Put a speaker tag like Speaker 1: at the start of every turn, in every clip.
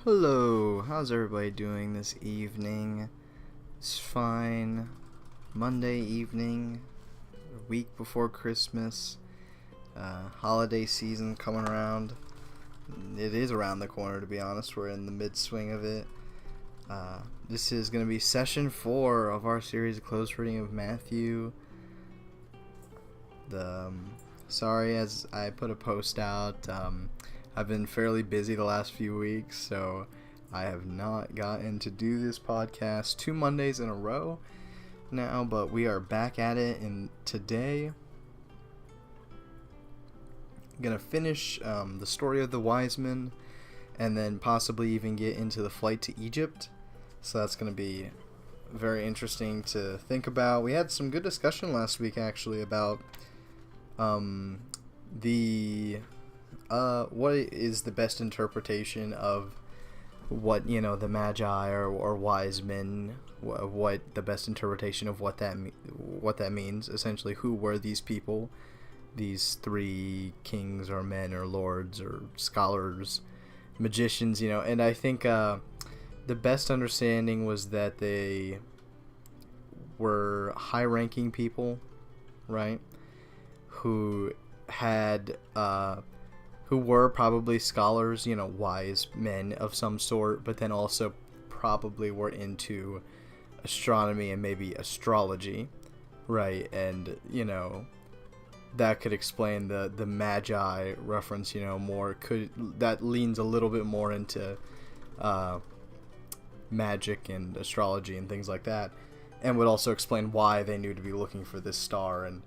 Speaker 1: Hello, how's everybody doing this evening? It's fine. Monday evening, a week before Christmas, holiday season coming around. It is around the corner, to be honest. We're in the mid-swing of it. This is going to be session 4 of our series of close reading of Matthew. Sorry, as I put a post out, I've been fairly busy the last few weeks, so I have not gotten to do this podcast 2 Mondays in a row now, but we are back at it, and today I'm going to finish the story of the wise men, and then possibly even get into the flight to Egypt. So that's going to be very interesting to think about. We had some good discussion last week, actually, about what is the best interpretation of what, the Magi or wise men, what the best interpretation of what that means. Essentially, who were these people, these 3 kings or men or lords or scholars, magicians, and I think the best understanding was that they were high-ranking people, right, who were probably scholars, wise men of some sort, but then also probably were into astronomy and maybe astrology, right? And, that could explain the Magi reference, that leans a little bit more into magic and astrology and things like that, and would also explain why they knew to be looking for this star and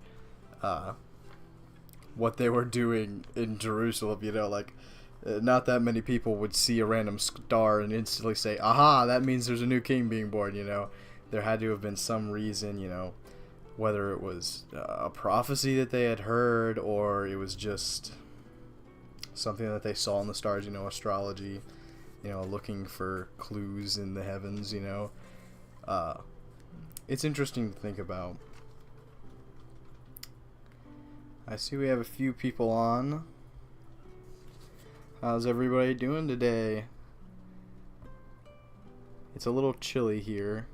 Speaker 1: what they were doing in Jerusalem. Not that many people would see a random star and instantly say, aha, that means there's a new king being born. There had to have been some reason, whether it was a prophecy that they had heard, or it was just something that they saw in the stars, astrology, looking for clues in the heavens. It's interesting to think about. I see we have a few people on. How's everybody doing today? It's a little chilly here.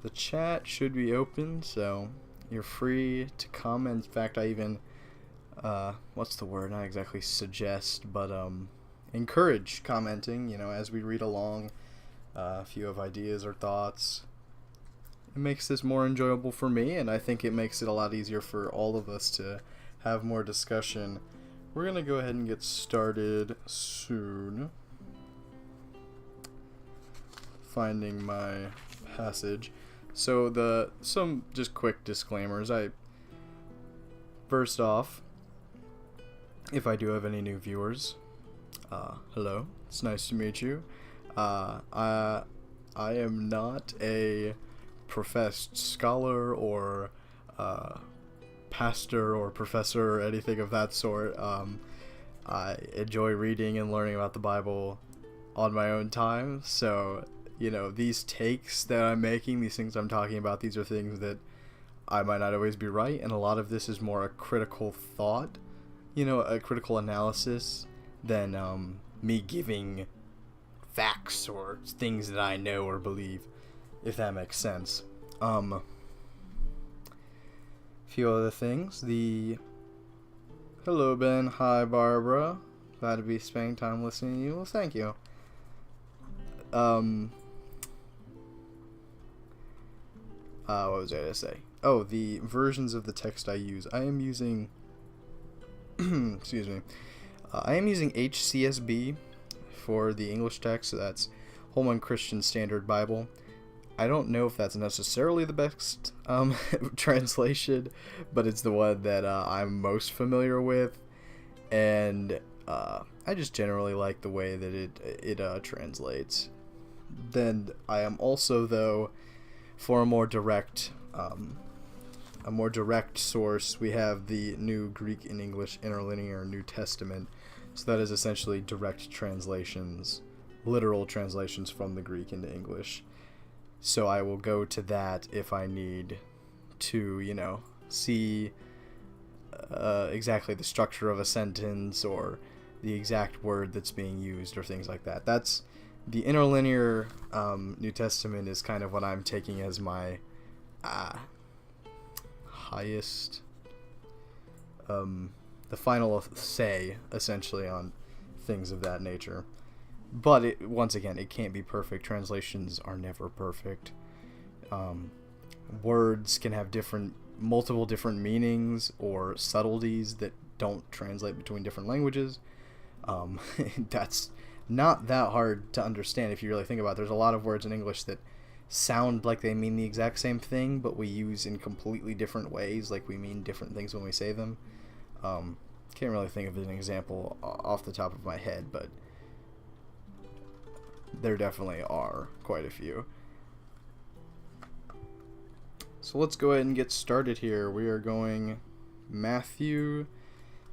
Speaker 1: The chat should be open, so you're free to comment. In fact, I even, what's the word? Not exactly suggest, but encourage commenting, as we read along. If you have ideas or thoughts. It makes this more enjoyable for me, and I think it makes it a lot easier for all of us to have more discussion. We're going to go ahead and get started soon. Finding my passage. So some just quick disclaimers. First off, if I do have any new viewers, hello, it's nice to meet you. I am not a professed scholar or pastor or professor or anything of that sort. I enjoy reading and learning about the Bible on my own time, so these takes that I'm making, these things I'm talking about, these are things that I might not always be right, and a lot of this is more a critical thought, a critical analysis than me giving facts or things that I know or believe, if that makes sense. Few other things. Hello, Ben. Hi, Barbara. Glad to be spending time listening to you. Well, thank you. What was I going to say? Oh, the versions of the text I use. I am using, excuse me. I am using HCSB for the English text, so that's Holman Christian Standard Bible. I don't know if that's necessarily the best translation, but it's the one that I'm most familiar with, and I just generally like the way that it translates. Then I am also, though, for a more direct source, we have the New Greek and English Interlinear New Testament. So that is essentially direct translations, literal translations from the Greek into English. So I will go to that if I need to, see exactly the structure of a sentence, or the exact word that's being used or things like that. That's the interlinear New Testament is kind of what I'm taking as my highest, the final say, essentially, on things of that nature. But once again, it can't be perfect. Translations are never perfect. Words can have multiple different meanings or subtleties that don't translate between different languages. That's not that hard to understand if you really think about it. There's a lot of words in English that sound like they mean the exact same thing, but we use in completely different ways. Like, we mean different things when we say them. Can't really think of an example off the top of my head, but there definitely are quite a few. So let's go ahead and get started here. We are going Matthew.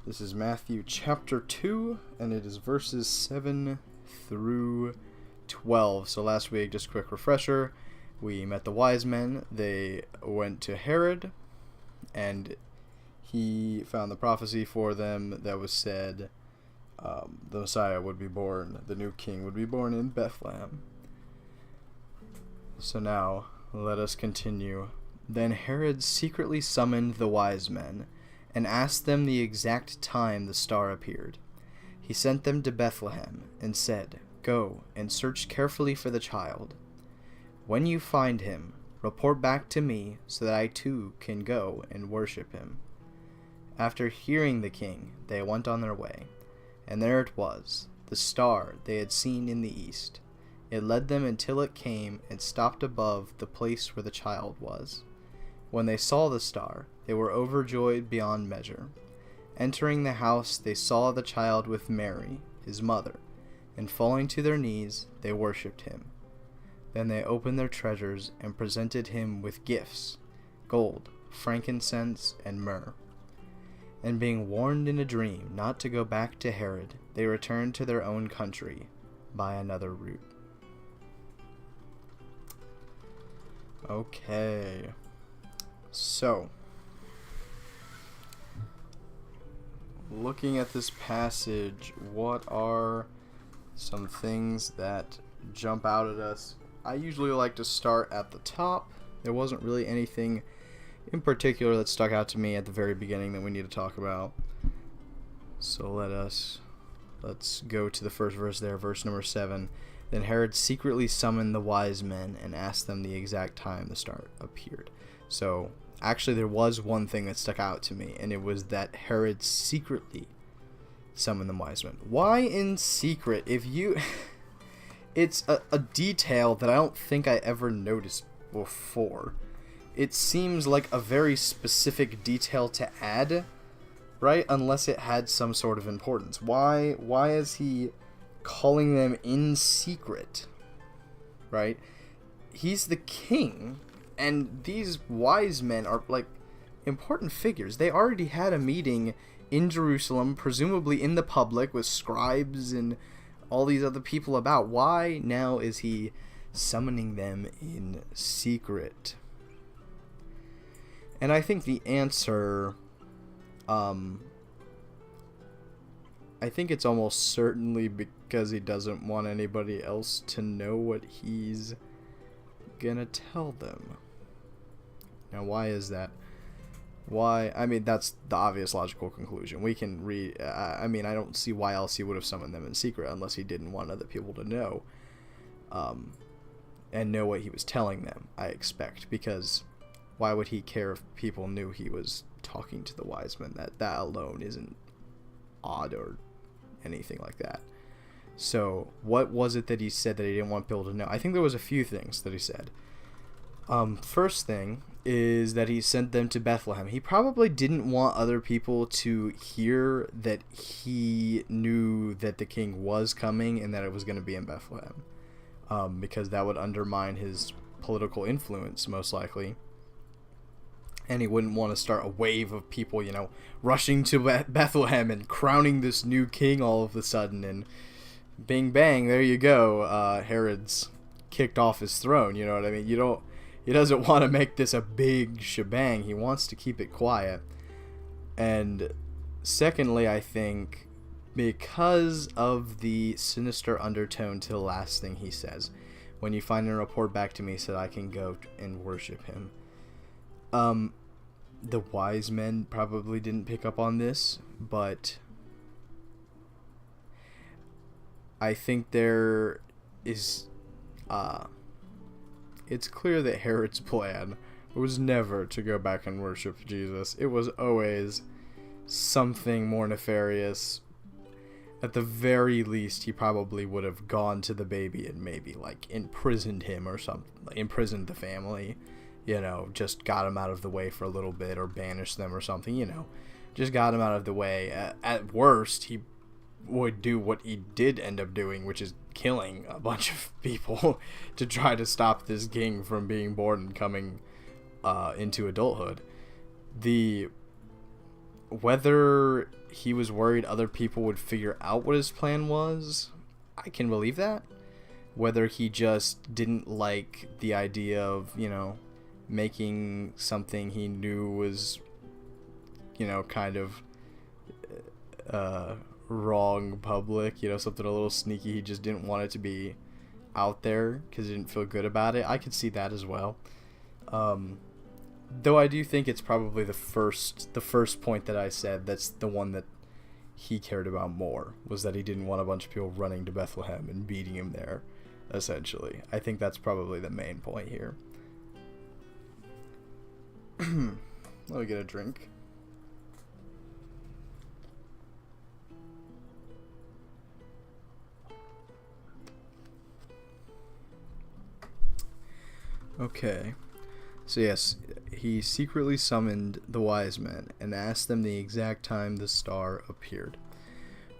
Speaker 1: This is Matthew chapter 2, and it is verses 7 through 12. So last week, just a quick refresher, we met the wise men. They went to Herod, and he found the prophecy for them that was said the Messiah would be born, the new king would be born in Bethlehem. So now, let us continue. Then Herod secretly summoned the wise men and asked them the exact time the star appeared. He sent them to Bethlehem and said, "Go and search carefully for the child. When you find him, report back to me so that I too can go and worship him." After hearing the king, they went on their way, and there it was, the star they had seen in the east. It led them until it came and stopped above the place where the child was. When they saw the star, they were overjoyed beyond measure. Entering the house, they saw the child with Mary, his mother, and falling to their knees, they worshipped him. Then they opened their treasures and presented him with gifts, gold, frankincense, and myrrh. And being warned in a dream not to go back to Herod, they returned to their own country by another route. Okay. So, looking at this passage, what are some things that jump out at us? I usually like to start at the top. There wasn't really anything in particular that stuck out to me at the very beginning that we need to talk about. So let's go to the first verse there, verse number 7. Then Herod secretly summoned the wise men and asked them the exact time the star appeared. So, actually, there was one thing that stuck out to me, and it was that Herod secretly summoned the wise men. Why in secret? It's a detail that I don't think I ever noticed before. It seems like a very specific detail to add, right? Unless it had some sort of importance. Why is he calling them in secret, right? He's the king. And these wise men are, like, important figures. They already had a meeting in Jerusalem, presumably in the public, with scribes and all these other people about. Why now is he summoning them in secret? And I think the answer, I think it's almost certainly because he doesn't want anybody else to know what he's gonna tell them. Now, why is that? Why? I mean, that's the obvious logical conclusion. We can read. I don't see why else he would have summoned them in secret unless he didn't want other people to know, and know what he was telling them. I expect, because why would he care if people knew he was talking to the wise men? That alone isn't odd or anything like that. So, what was it that he said that he didn't want people to know? I think there was a few things that he said. First thing is that he sent them to Bethlehem. He probably didn't want other people to hear that he knew that the king was coming and that it was going to be in Bethlehem, because that would undermine his political influence, most likely. And he wouldn't want to start a wave of people, rushing to Bethlehem and crowning this new king all of a sudden, and bing bang, there you go, Herod's kicked off his throne. You know what I mean? He doesn't want to make this a big shebang. He wants to keep it quiet. And secondly, I think because of the sinister undertone to the last thing he says. When you find and report back to me so that I can go and worship him. The wise men probably didn't pick up on this, but I think there is, it's clear that Herod's plan was never to go back and worship Jesus. It was always something more nefarious. At the very least, he probably would have gone to the baby and maybe, like, imprisoned him or something. Imprisoned the family, you know, just got him out of the way for a little bit, or banished them or something, you know. Just got him out of the way. At worst, he would do what he did end up doing, which is killing a bunch of people to try to stop this king from being born and coming into adulthood. Whether he was worried other people would figure out what his plan was, I can believe that. Whether he just didn't like the idea of, you know, making something he knew was, you know, kind of wrong public, you know, something a little sneaky. He just didn't want it to be out there because he didn't feel good about it. I could see that as well. Though I do think it's probably the first point that I said that's the one that he cared about more, was that he didn't want a bunch of people running to Bethlehem and beating him there, essentially. I think that's probably the main point here. Let me get a drink. Okay. So yes, he secretly summoned the wise men and asked them the exact time the star appeared.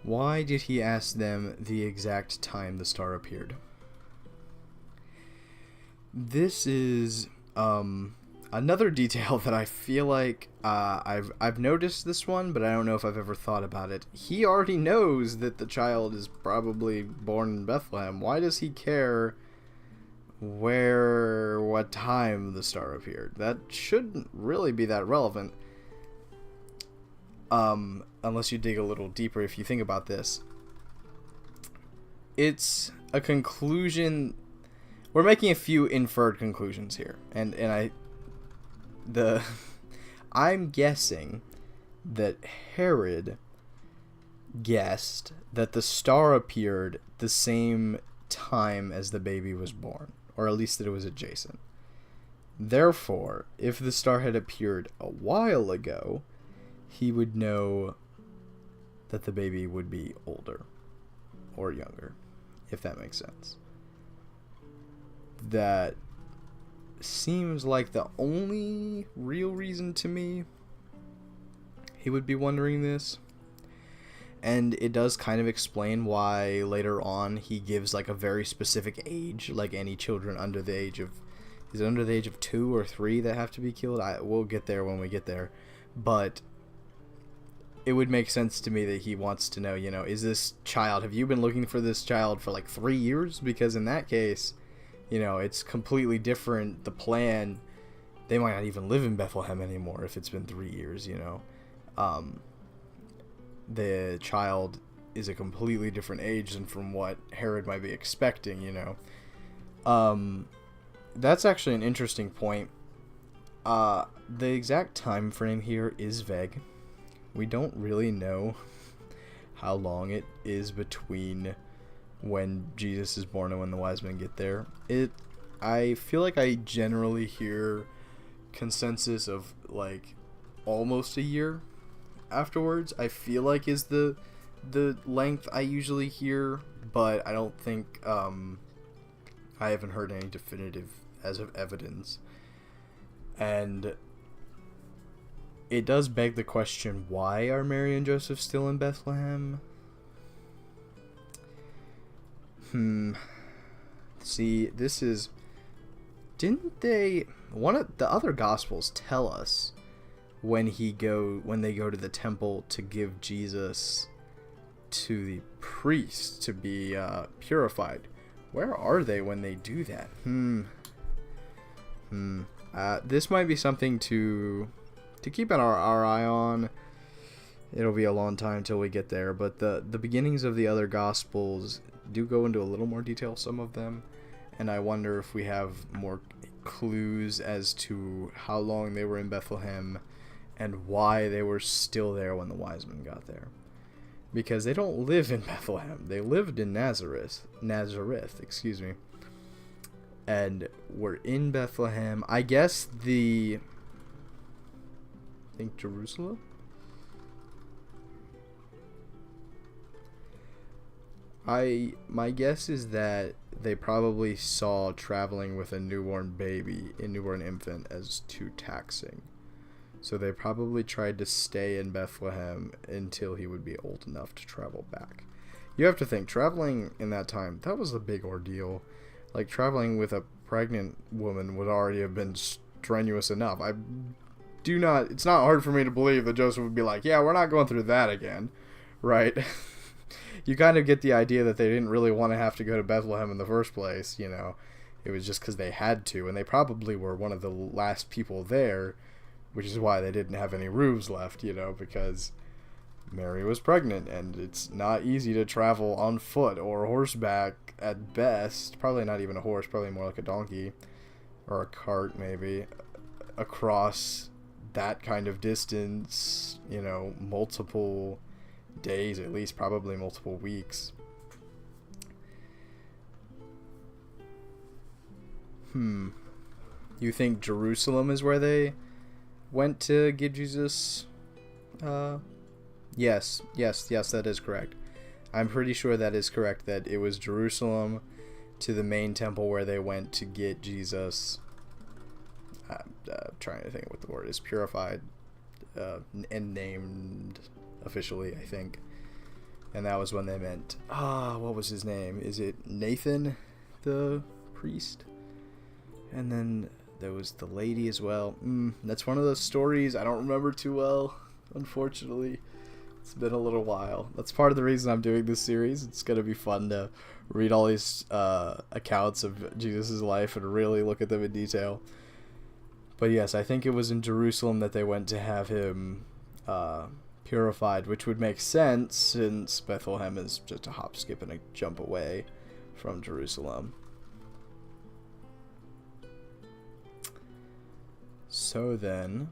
Speaker 1: Why did he ask them the exact time the star appeared? This is another detail that I feel like I've noticed this one, but I don't know if I've ever thought about it. He already knows that the child is probably born in Bethlehem. Why does he care what time the star appeared? That shouldn't really be that relevant, unless you dig a little deeper. If you think about this, it's a conclusion. We're making a few inferred conclusions here, and I'm guessing that Herod guessed that the star appeared the same time as the baby was born, or at least that it was adjacent. Therefore, if the star had appeared a while ago, he would know that the baby would be older or younger, if that makes sense. That seems like the only real reason to me he would be wondering this. And it does kind of explain why later on he gives like a very specific age, like any children under the age of, is it under the age of 2 or 3 that have to be killed? We'll get there when we get there. But it would make sense to me that he wants to know, you know, is this child, have you been looking for this child for like 3 years? Because in that case, you know, it's completely different. The plan, they might not even live in Bethlehem anymore if it's been 3 years, you know. The child is a completely different age than from what Herod might be expecting, you know. That's actually an interesting point. The exact time frame here is vague. We don't really know how long it is between when Jesus is born and when the wise men get there. I feel like I generally hear consensus of like almost a year afterwards. I feel like is the length I usually hear, but I don't think I haven't heard any definitive as of evidence. And it does beg the question, why are Mary and Joseph still in Bethlehem? See, this is, didn't they, one of the other gospels tell us when they go to the temple to give Jesus to the priest to be purified. Where are they when they do that? This might be something to keep our eye on. it'll be a long time till we get there. But the beginnings of the other Gospels do go into a little more detail, some of them, and I wonder if we have more clues as to how long they were in Bethlehem and why they were still there when the wise men got there. Because they don't live in Bethlehem. They lived in Nazareth, excuse me. And we're in Bethlehem. I think Jerusalem? My guess is that they probably saw traveling with a newborn infant as too taxing. So they probably tried to stay in Bethlehem until he would be old enough to travel back. You have to think, traveling in that time, that was a big ordeal. Like, traveling with a pregnant woman would already have been strenuous enough. It's not hard for me to believe that Joseph would be like, yeah, we're not going through that again, right? You kind of get the idea that they didn't really want to have to go to Bethlehem in the first place, you know. It was just because they had to, and they probably were one of the last people there, which is why they didn't have any roofs left, you know, because Mary was pregnant, and it's not easy to travel on foot or horseback at best. Probably not even a horse, probably more like a donkey or a cart maybe, across that kind of distance, you know, multiple days, at least probably multiple weeks. You think Jerusalem is where they went to give Jesus? Yes, that is correct. I'm pretty sure that is correct, that it was Jerusalem to the main temple where they went to get Jesus, trying to think what the word is, purified and named officially, I think. And that was when they meant, what was his name? Is it Nathan, the priest? And then there was the lady as well. That's one of those stories I don't remember too well, unfortunately. It's been a little while. That's part of the reason I'm doing this series. It's going to be fun to read all these accounts of Jesus' life and really look at them in detail. But yes, I think it was in Jerusalem that they went to have him purified, which would make sense since Bethlehem is just a hop, skip, and a jump away from Jerusalem. So then,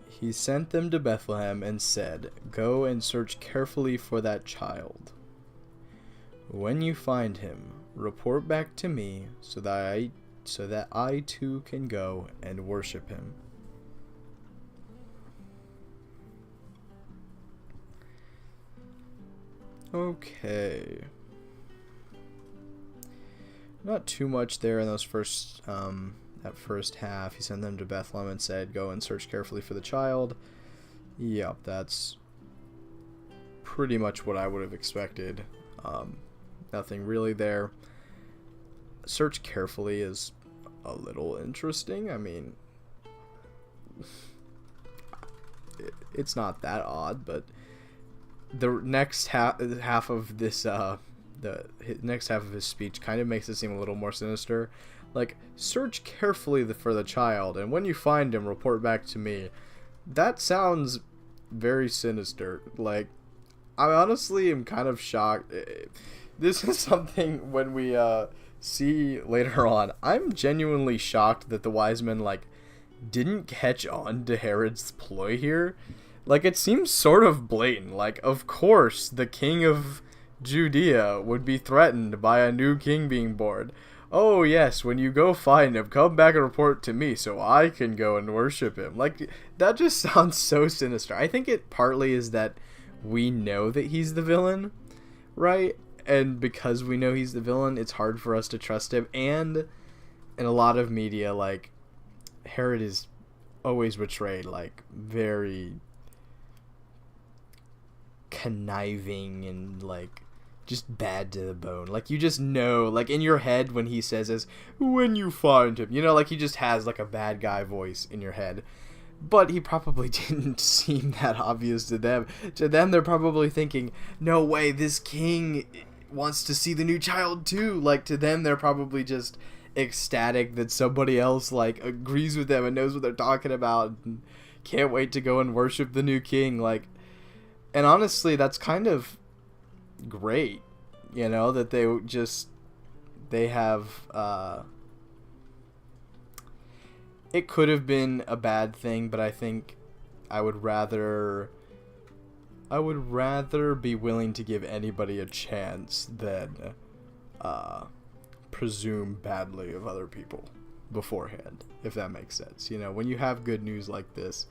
Speaker 1: he sent them to Bethlehem and said, "Go and search carefully for that child. When you find him, report back to me so that I too can go and worship him." Okay. Not too much there in those that first half. He sent them to Bethlehem and said, "Go and search carefully for the child." Yep, that's pretty much what I would have expected. Nothing really there. Search carefully is a little interesting. I mean, it's not that odd, but the next half of this, the next half of his speech kind of makes it seem a little more sinister. Like, search carefully for the child, and when you find him, report back to me. That sounds very sinister. Like, I honestly am kind of shocked. This is something when we see later on. I'm genuinely shocked that the wise men, like, didn't catch on to Herod's ploy here. Like, it seems sort of blatant. Like, of course, the king of Judea would be threatened by a new king being born. Oh, yes, when you go find him, come back and report to me so I can go and worship him. Like, that just sounds so sinister. I think it partly is that we know that he's the villain, right? And because we know he's the villain, it's hard for us to trust him. And in a lot of media, like, Herod is always portrayed, like, very conniving and, like, just bad to the bone. Like, you just know, like, in your head when he says this, "When you find him," you know, like, he just has, like, a bad guy voice in your head. But he probably didn't seem that obvious to them. To them, they're probably thinking, no way, this king wants to see the new child too. Like, to them, they're probably just ecstatic that somebody else, like, agrees with them and knows what they're talking about and can't wait to go and worship the new king. Like, and honestly, that's kind of great, you know, that they have, it could have been a bad thing, but I think I would rather be willing to give anybody a chance than presume badly of other people beforehand, if that makes sense. You know, when you have good news like this,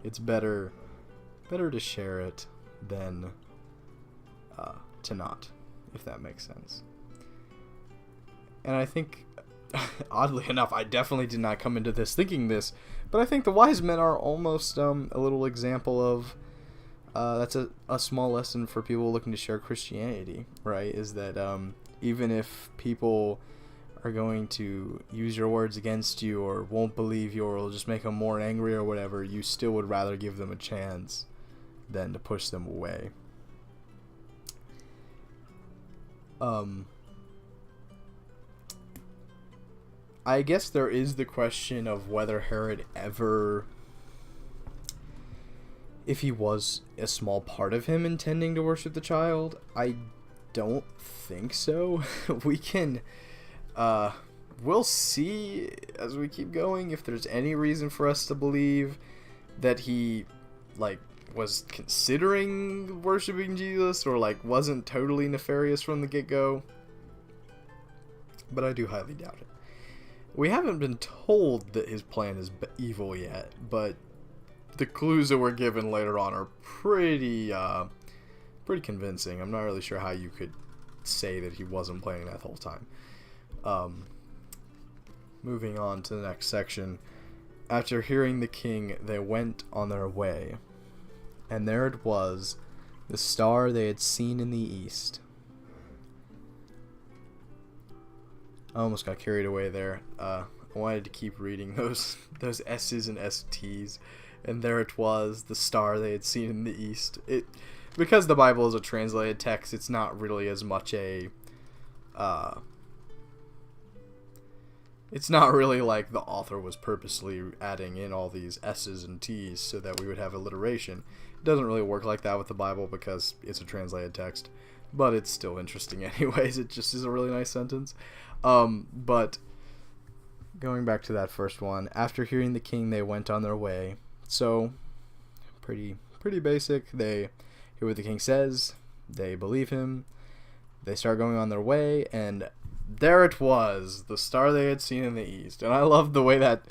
Speaker 1: it's better to share it than to not, if that makes sense. And I think, oddly enough, I definitely did not come into this thinking this, but I think the wise men are almost a little example of that's a small lesson for people looking to share Christianity, right? Is that even if people are going to use your words against you or won't believe you or will just make them more angry or whatever, you still would rather give them a chance than to push them away. I guess there is the question of whether Herod ever, if he was a small part of him intending to worship the child. I don't think so. We'll see as we keep going if there's any reason for us to believe that he, like, was considering worshiping Jesus or, like, wasn't totally nefarious from the get-go. But I do highly doubt it. We haven't been told that his plan is evil yet, but the clues that we're given later on are pretty convincing. I'm not really sure how you could say that he wasn't planning that whole time. Moving on to the next section. After hearing the king, they went on their way, and there it was, the star they had seen in the east. I almost got carried away there. I wanted to keep reading those S's and STs, and there it was, the star they had seen in the east. Because the Bible is a translated text, it's not really as much a it's not really like the author was purposely adding in all these S's and T's so that we would have alliteration. It doesn't really work like that with the Bible because it's a translated text, but it's still interesting anyways. It just is a really nice sentence. But going back to that first one, after hearing the king, they went on their way. So pretty basic. They hear what the king says, they believe him, they start going on their way, and there it was, the star they had seen in the east. And I love the way that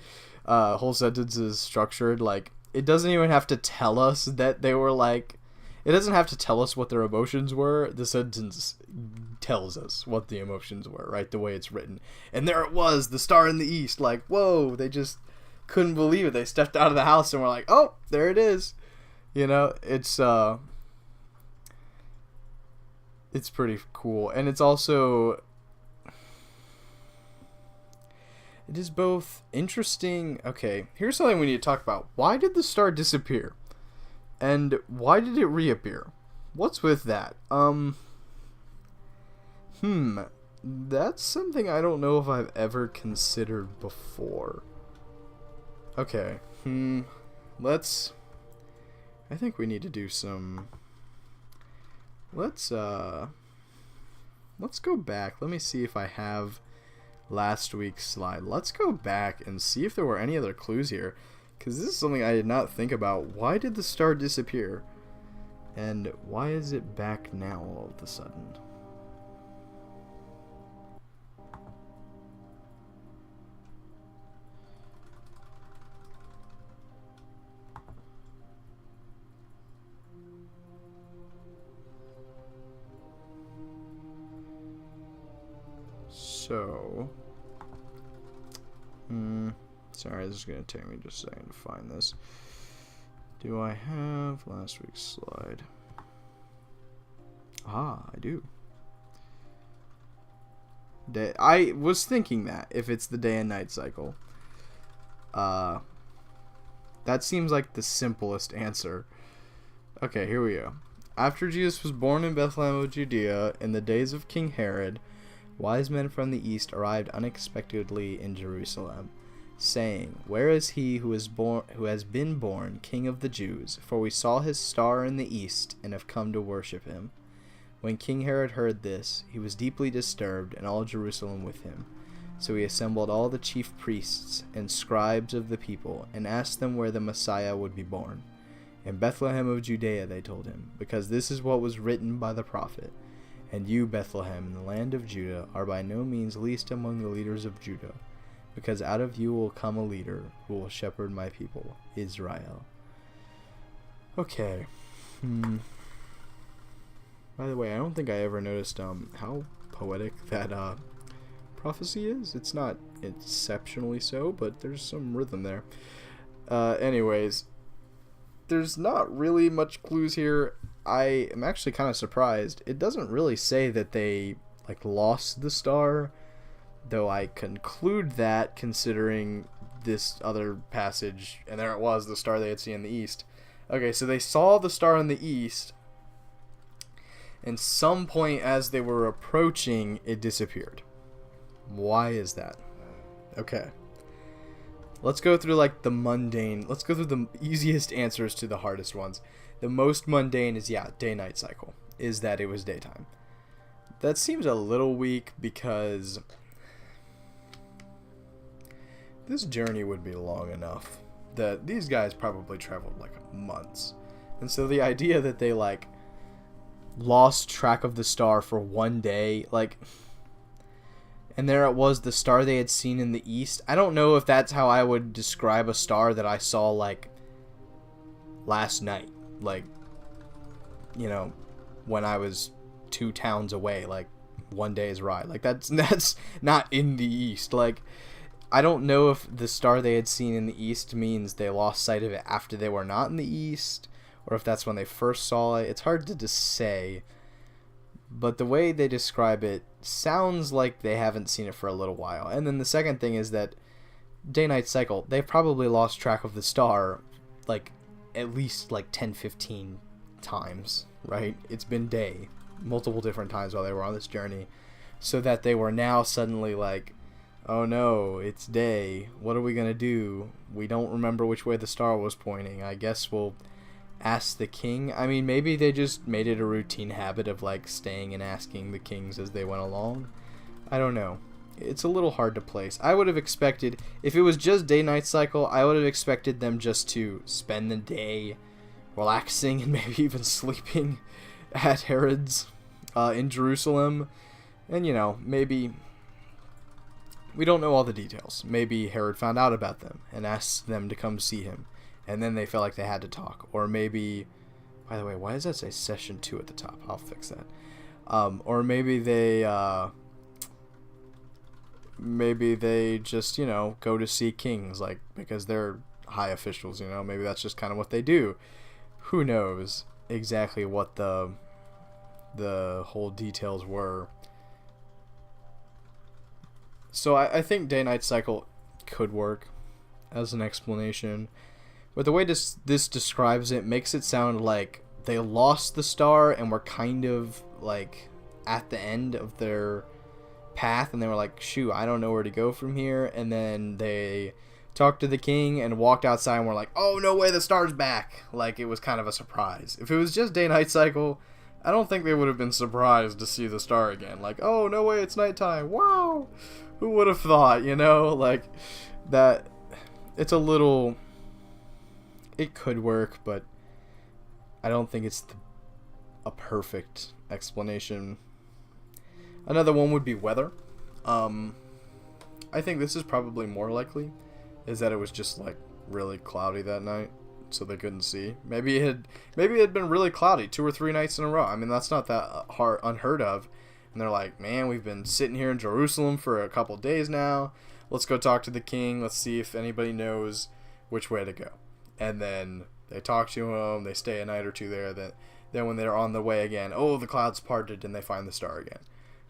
Speaker 1: whole sentence is structured. Like, it doesn't even have to tell us that they were like, it doesn't have to tell us what their emotions were. The sentence tells us what the emotions were, right? The way it's written. And there it was, the star in the east. Like, whoa, they just couldn't believe it. They stepped out of the house and were like, oh, there it is. You know, it's pretty cool. And it's also, it is both interesting. Okay, here's something we need to talk about. Why did the star disappear? And why did it reappear? What's with that? That's something I don't know if I've ever considered before. Okay, I think we need to do some, let's go back. Let me see if I have last week's slide. Let's go back and see if there were any other clues here, because this is something I did not think about. Why did the star disappear? And why is it back now all of a sudden? So, sorry, this is going to take me just a second to find this. Do I have last week's slide? Ah, I do. I was thinking that, if it's the day and night cycle. That seems like the simplest answer. Okay, here we go. After Jesus was born in Bethlehem of Judea in the days of King Herod, wise men from the east arrived unexpectedly in Jerusalem. saying, "Where is he who has been born King of the Jews? For we saw his star in the east, and have come to worship him." When King Herod heard this, he was deeply disturbed, and all Jerusalem with him. So he assembled all the chief priests and scribes of the people, and asked them where the Messiah would be born. "In Bethlehem of Judea," they told him, "because this is what was written by the prophet. And you, Bethlehem, in the land of Judah, are by no means least among the leaders of Judah, because out of you will come a leader who will shepherd my people, Israel." Okay. By the way, I don't think I ever noticed how poetic that prophecy is. It's not exceptionally so, but there's some rhythm there. Anyways, there's not really much clues here. I am actually kind of surprised. It doesn't really say that they lost the star, though I conclude that considering this other passage, and there it was, the star they had seen in the east. Okay, so they saw the star in the east, and some point as they were approaching, it disappeared. Why is that? Okay. Let's go through the mundane. Let's go through the easiest answers to the hardest ones. The most mundane is, day-night cycle. Is that it was daytime. That seems a little weak because this journey would be long enough that these guys probably traveled months. And so the idea that they lost track of the star for one day, and there it was, the star they had seen in the east. I don't know if that's how I would describe a star that I saw last night, when I was 2 towns away, one day's ride. That's not in the east. I don't know if the star they had seen in the east means they lost sight of it after they were not in the east, or if that's when they first saw it. It's hard to say, but the way they describe it sounds like they haven't seen it for a little while. And then the second thing is that day-night cycle, they've probably lost track of the star at least 10-15 times, right? It's been day multiple different times while they were on this journey, so that they were now suddenly oh no, it's day, what are we gonna do? We don't remember which way the star was pointing. I guess we'll ask the king. I mean, maybe they just made it a routine habit of staying and asking the kings as they went along. I don't know. It's a little hard to place. I would have expected, if it was just day-night cycle, I would have expected them just to spend the day relaxing and maybe even sleeping at Herod's in Jerusalem. And, maybe, we don't know all the details. Maybe Herod found out about them and asked them to come see him, and then they felt like they had to talk. Or maybe, by the way, why does that say session 2 at the top? I'll fix that. Or maybe they just, go to see kings, because they're high officials, maybe that's just kind of what they do. Who knows exactly what the whole details were. So I think day-night cycle could work as an explanation. But the way this describes it makes it sound like they lost the star and were kind of at the end of their path, and they were shoot, I don't know where to go from here. And then they talked to the king and walked outside and were oh, no way, the star's back. It was kind of a surprise. If it was just day-night cycle, I don't think they would have been surprised to see the star again. Oh, no way, it's nighttime. Wow. Who would have thought, that it's a little... It could work, but I don't think it's a perfect explanation. Another one would be weather. I think this is probably more likely, is that it was just really cloudy that night, so they couldn't see. Maybe it had been really cloudy 2 or 3 nights in a row. I mean, that's not that unheard of. And they're man, we've been sitting here in Jerusalem for a couple days now. Let's go talk to the king. Let's see if anybody knows which way to go. And then they talk to him. They stay a night or 2 there. Then when they're on the way again, oh, the clouds parted, and they find the star again.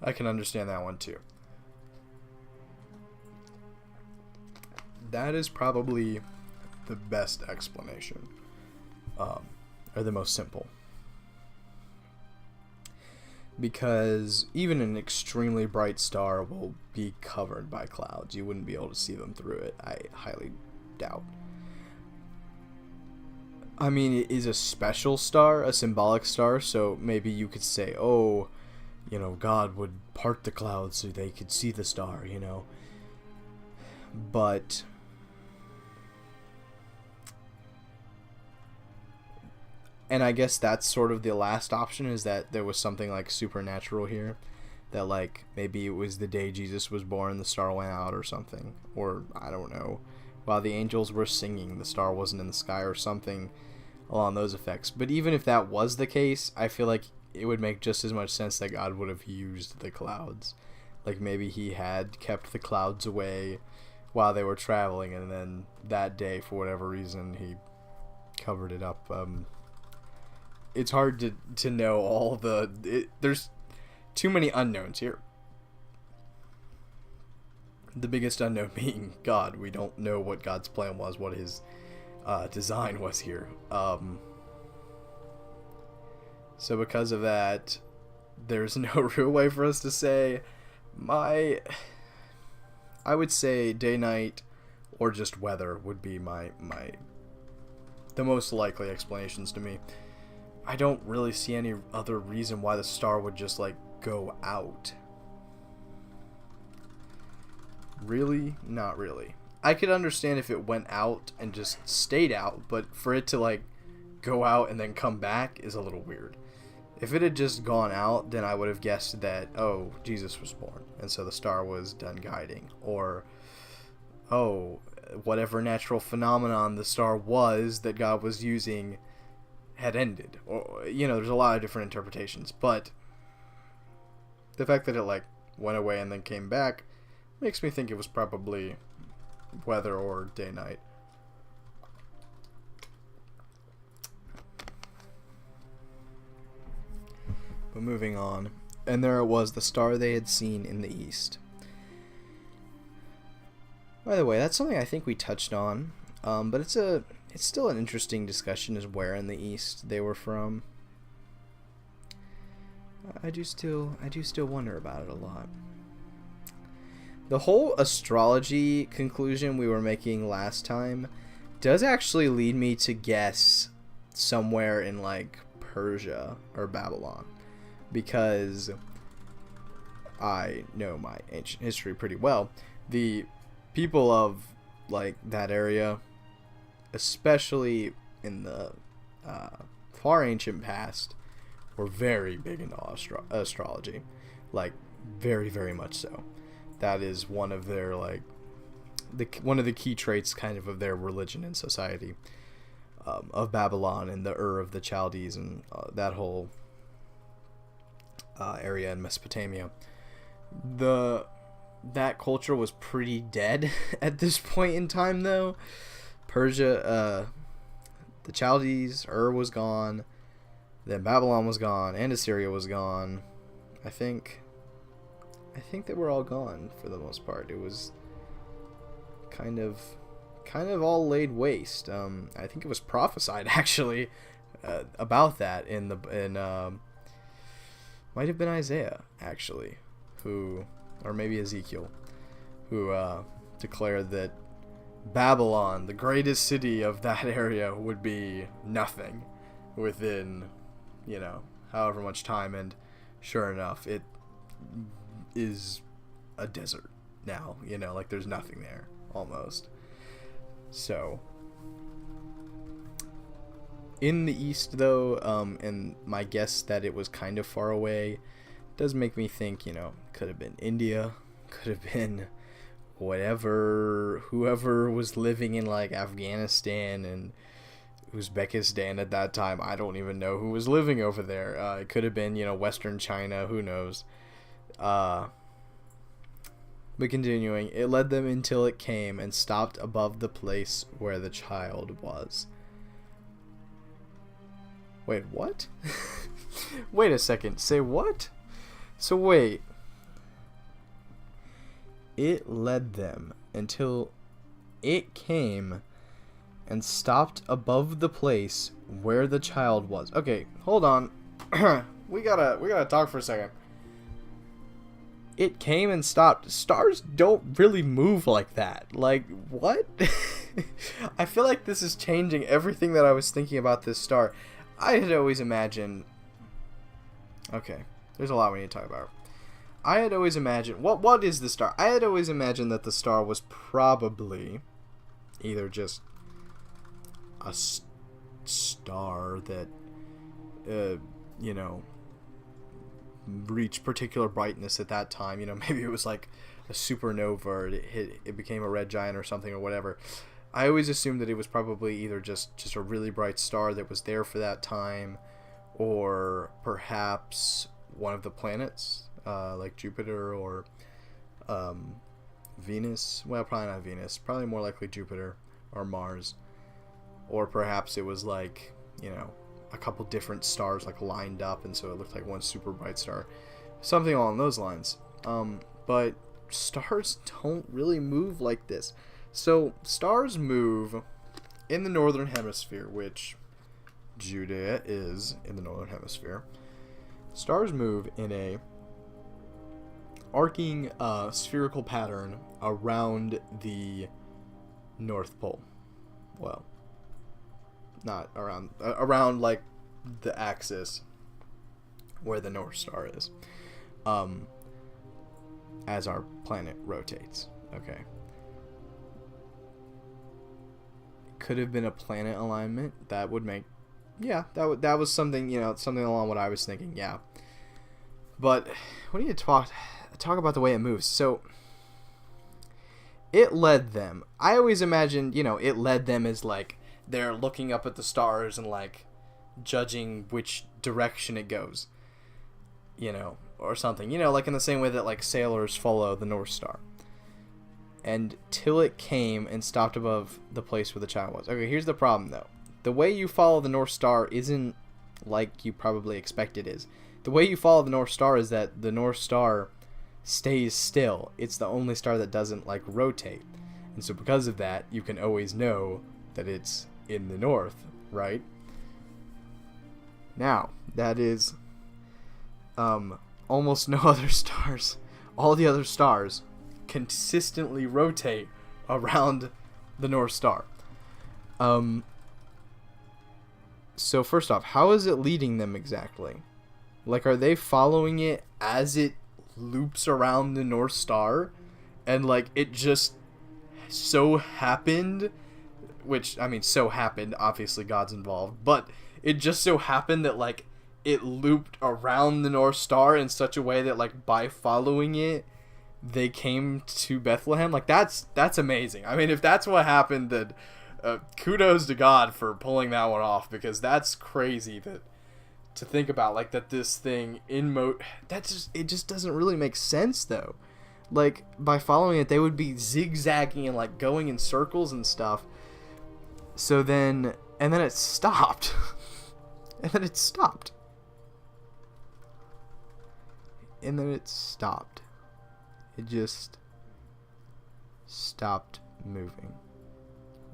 Speaker 1: I can understand that one too. That is probably the best explanation, or the most simple. because even an extremely bright star will be covered by clouds. You wouldn't be able to see them through it, I highly doubt. I mean, it is a special star, a symbolic star, so maybe you could say, oh, you know, God would part the clouds so they could see the star, you know. But and I guess that's sort of the last option, is that there was something like supernatural here, that like maybe it was the day Jesus was born, the star went out or something, or I don't know, while the angels were singing, the star wasn't in the sky or something along those effects. But even if that was the case, I feel like it would make just as much sense that God would have used the clouds. Like maybe he had kept the clouds away while they were traveling, and then that day, for whatever reason, he covered it up. It's hard to know all there's too many unknowns here. The biggest unknown being God. We don't know what God's plan was, what his design was here. So because of that, there's no real way for us to say. I would say day, night, or just weather would be the most likely explanations to me. I don't really see any other reason why the star would just like go out. Really? Not really. I could understand if it went out and just stayed out, but for it to like go out and then come back is a little weird. If it had just gone out, then I would have guessed that, oh, Jesus was born, and so the star was done guiding. Or, oh, whatever natural phenomenon the star was that God was using had ended. Or, you know, there's a lot of different interpretations. But the fact that it, like, went away and then came back makes me think it was probably weather or day-night. But moving on, and there it was, the star they had seen in the east. By the way, that's something I think we touched on, but it's still an interesting discussion, is where in the east they were from. I do still wonder about it a lot. The whole astrology conclusion we were making last time does actually lead me to guess somewhere in like Persia or Babylon, because I know my ancient history pretty well. The people of like that area, especially in the far ancient past, were very big into astrology, like very, very much so. That is one of their like one of the key traits kind of their religion and society, of Babylon and the of the Chaldees and that whole area in Mesopotamia. That culture was pretty dead at this point in time, though. Persia, the Chaldees, was gone, then Babylon was gone, and Assyria was gone. I think they were all gone for the most part. It was kind of all laid waste. I think it was prophesied actually about that in might have been Isaiah actually, or maybe Ezekiel, who declared that Babylon, the greatest city of that area, would be nothing within, however much time, and sure enough, it is a desert now, like there's nothing there, almost. So, in the east, though, and my guess that it was kind of far away does make me think, could have been India, could have been whoever was living in, like, Afghanistan and Uzbekistan at that time. I don't even know who was living over there. It could have been, Western China, who knows. But continuing, it led them until it came and stopped above the place where the child was. Wait, what? Wait a second, say what? So wait. It led them until it came and stopped above the place where the child was. Okay, hold on. we gotta talk for a second. It came and stopped. Stars don't really move like that. Like, what? I feel like this is changing everything that I was thinking about this star. I had always imagined... Okay, there's a lot we need to talk about. I had always imagined... What is the star? I had always imagined that the star was probably either just a star that, you know, reached particular brightness at that time. You know, maybe it was like a supernova, or it became a red giant or something or whatever. I always assumed that it was probably either just a really bright star that was there for that time, or perhaps one of the planets, like Jupiter or Venus. Well, probably not Venus. Probably more likely Jupiter or Mars. Or perhaps it was like, you know, a couple different stars like lined up, and so it looked like one super bright star. Something along those lines. But stars don't really move like this. So stars move in the northern hemisphere, which Judea is in the northern hemisphere. Stars move in a arcing spherical pattern around the North Pole. Well, not around, around like the axis where the North Star is, as our planet rotates. Okay. Could have been a planet alignment. That would make, yeah, that was something, you know, something along what I was thinking. Yeah. But we need to talk about the way it moves. So it led them. I always imagined, you know, it led them as like they're looking up at the stars and like judging which direction it goes, you know, or something, you know, like in the same way that like sailors follow the North Star. And till it came and stopped above the place where the child was. Okay, here's the problem though. The way you follow the North Star isn't like you probably expect it is. The way you follow the North Star is that the North Star stays still. It's the only star that doesn't like rotate. And so because of that, you can always know that it's in the north, right? Now, that is almost no other stars. All the other stars consistently rotate around the North Star. So first off, how is it leading them exactly? Like, are they following it as it loops around the North Star? And, like, it just so happened, which, I mean, so happened, obviously God's involved, but it just so happened that, like, it looped around the North Star in such a way that, like, by following it, they came to Bethlehem. Like, that's amazing. I mean, if that's what happened, then kudos to God for pulling that one off, because that's crazy to think about, like, that this thing it just doesn't really make sense though. Like, by following it, they would be zigzagging and like going in circles and stuff. So then, and then it stopped. And then it stopped. And then it stopped. It just stopped moving.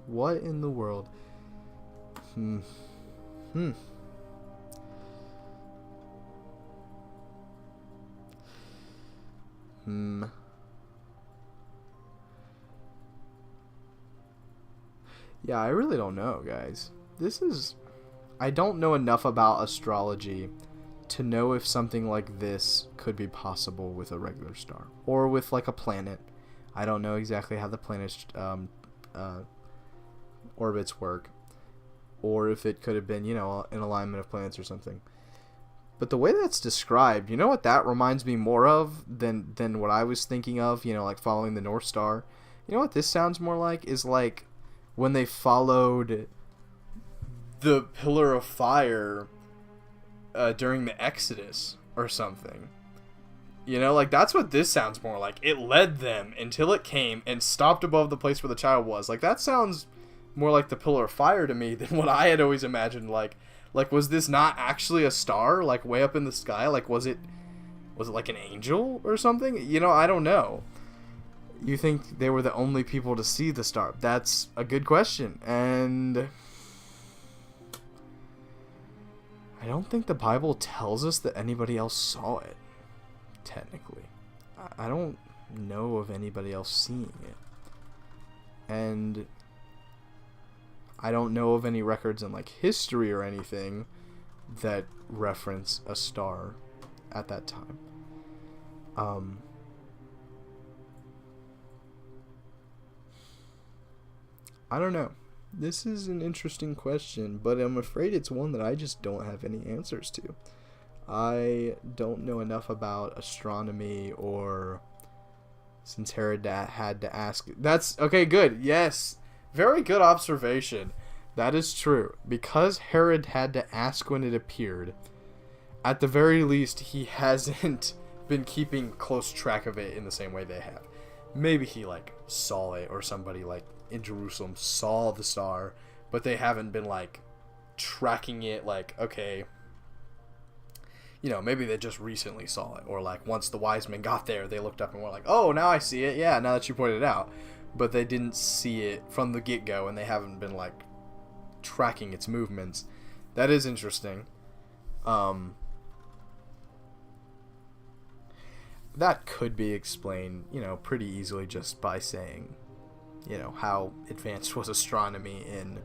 Speaker 1: What in the world? Yeah, I really don't know, guys. I don't know enough about astrology to know if something like this could be possible with a regular star or with like a planet. I don't know exactly how the planet's orbits work, or if it could have been, you know, an alignment of planets or something. But the way that's described, you know what that reminds me more of than what I was thinking of, you know, like following the North Star. You know what this sounds more like is like when they followed the pillar of fire during the Exodus or something. You know, like that's what this sounds more like. It led them until it came and stopped above the place where the child was. Like, that sounds more like the pillar of fire to me than what I had always imagined. Like, was this not actually a star, like, way up in the sky? Like, was it like an angel or something? You know, I don't know. You think they were the only people to see the star? That's a good question. And I don't think the Bible tells us that anybody else saw it, technically. I don't know of anybody else seeing it. And I don't know of any records in like history or anything that reference a star at that time. I don't know. This is an interesting question, but I'm afraid it's one that I just don't have any answers to. I don't know enough about astronomy, or since Herod had to ask. That's okay, good. Yes. Very good observation. That is true. Because Herod had to ask when it appeared, at the very least, he hasn't been keeping close track of it in the same way they have. Maybe he, like, saw it, or somebody, like, in Jerusalem saw the star, but they haven't been, like, tracking it, like, okay, you know, maybe they just recently saw it, or, like, once the wise men got there, they looked up and were like, oh, now I see it, yeah, now that you pointed it out. But they didn't see it from the get-go, and they haven't been, like, tracking its movements. That is interesting. That could be explained, you know, pretty easily just by saying, you know, how advanced was astronomy in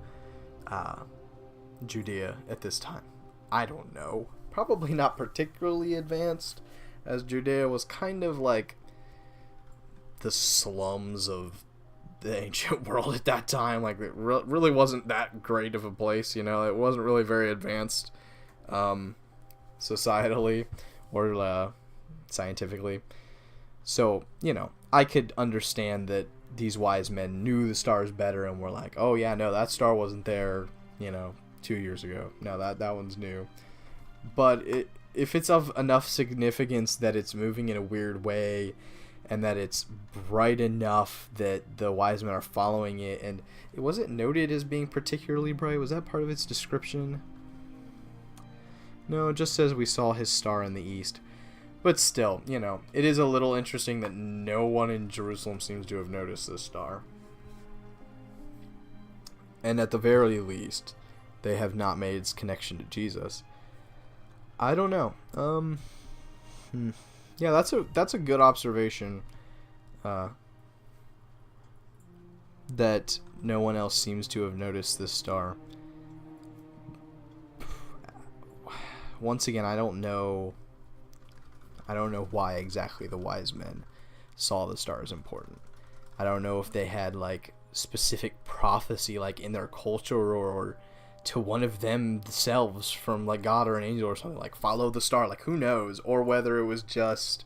Speaker 1: Judea at this time. I don't know. Probably not particularly advanced, as Judea was kind of like the slums of the ancient world at that time. Like, it really wasn't that great of a place, you know. It wasn't really very advanced societally or scientifically. So, you know, I could understand that these wise men knew the stars better and were like, oh yeah, no, that star wasn't there, you know, 2 years ago. No, that one's new. But if it's of enough significance that it's moving in a weird way, and that it's bright enough that the wise men are following it, and it wasn't noted as being particularly bright. Was that part of its description? No, it just says we saw his star in the east. But still, you know, it is a little interesting that no one in Jerusalem seems to have noticed this star. And at the very least, they have not made its connection to Jesus. I don't know. Yeah, that's a good observation. That no one else seems to have noticed this star. Once again, I don't know why exactly the wise men saw the star as important. I don't know if they had like specific prophecy like in their culture, or to one of themselves from like God or an angel or something, like follow the star, like who knows, or whether it was just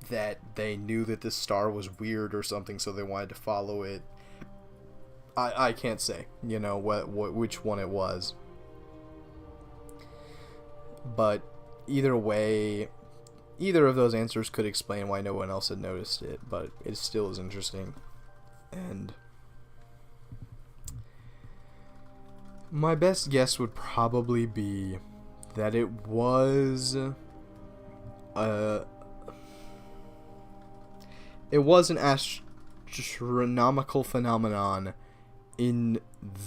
Speaker 1: that they knew that this star was weird or something, so they wanted to follow it. I can't say, you know, which one it was. But either way, either of those answers could explain why no one else had noticed it, but it still is interesting. And my best guess would probably be that it was an astronomical phenomenon in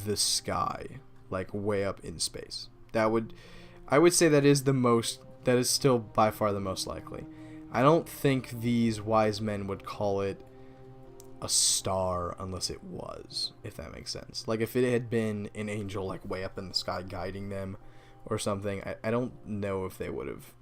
Speaker 1: the sky, like way up in space. I would say that is still by far the most likely. I don't think these wise men would call it a star unless it was, if that makes sense. Like if it had been an angel like way up in the sky guiding them or something, I don't know if they would have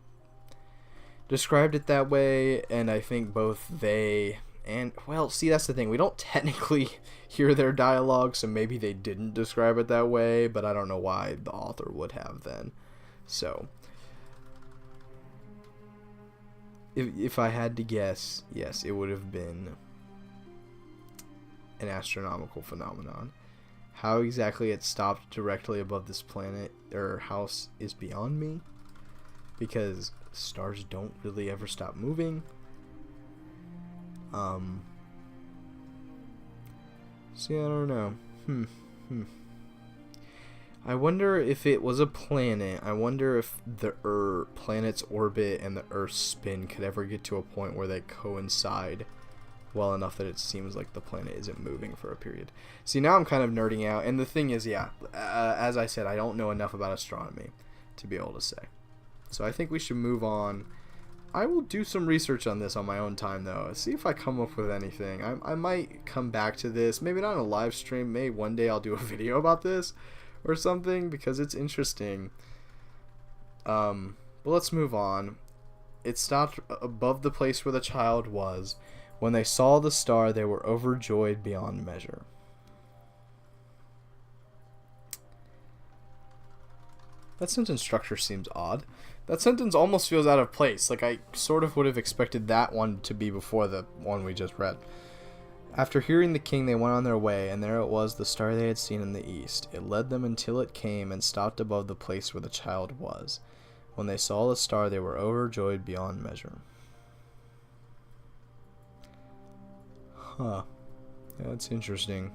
Speaker 1: described it that way. And I think both they and, well, see, that's the thing, we don't technically hear their dialogue, so maybe they didn't describe it that way, but I don't know why the author would have then. So if I had to guess, yes, it would have been an astronomical phenomenon. How exactly it stopped directly above this planet or house is beyond me, because stars don't really ever stop moving. See, I don't know. I wonder if it was a planet. I wonder if the planet's orbit and the Earth's spin could ever get to a point where they coincide well enough that it seems like the planet isn't moving for a period. See, now I'm kind of nerding out, and the thing is, yeah, as I said, I don't know enough about astronomy. to be able to say. So I think we should move on. I will do some research on this on my own time, though. See if I come up with anything. I might come back to this. Maybe not in a live stream. Maybe one day I'll do a video about this or something, because it's interesting. But let's move on. It stopped above the place where the child was. When they saw the star, they were overjoyed beyond measure. That sentence structure seems odd. That sentence almost feels out of place. Like, I sort of would have expected that one to be before the one we just read. After hearing the king, they went on their way, and there it was, the star they had seen in the east. It led them until it came and stopped above the place where the child was. When they saw the star, they were overjoyed beyond measure. Huh. Yeah, that's interesting.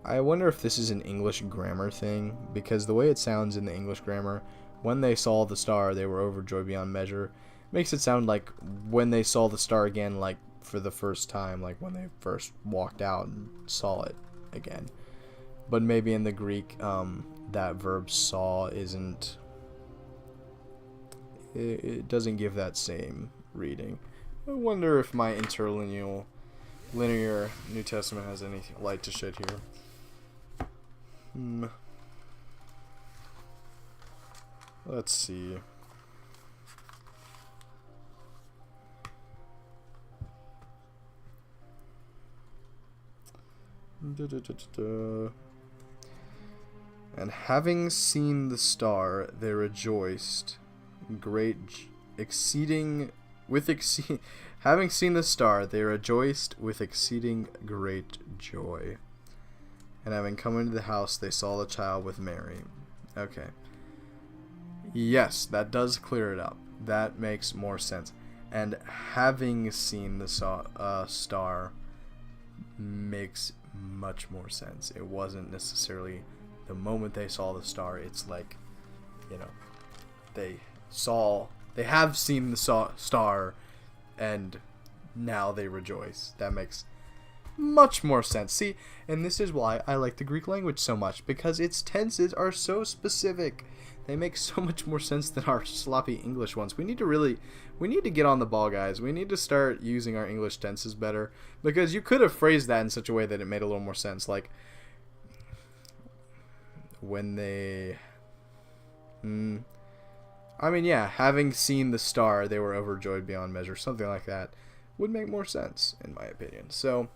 Speaker 1: I wonder if this is an English grammar thing, because the way it sounds in the English grammar, when they saw the star, they were overjoyed beyond measure, makes it sound like when they saw the star again, like for the first time, like when they first walked out and saw it again. But maybe in the Greek, that verb saw isn't, it doesn't give that same reading. I wonder if my interlinear linear New Testament has any light to shed here. Let's see. And having seen the star, they rejoiced having seen the star, they rejoiced with exceeding great joy. And having come into the house, they saw the child with Mary. Okay. Yes, that does clear it up. That makes more sense. And having seen the star makes much more sense. It wasn't necessarily the moment they saw the star. It's like, you know, they have seen the star, and now they rejoice. That makes much more sense. See, and this is why I like the Greek language so much, because its tenses are so specific. They make so much more sense than our sloppy English ones. We need to get on the ball, guys. We need to start using our English tenses better, because you could have phrased that in such a way that it made a little more sense. Like, when they... having seen the star, they were overjoyed beyond measure. Something like that would make more sense, in my opinion. So,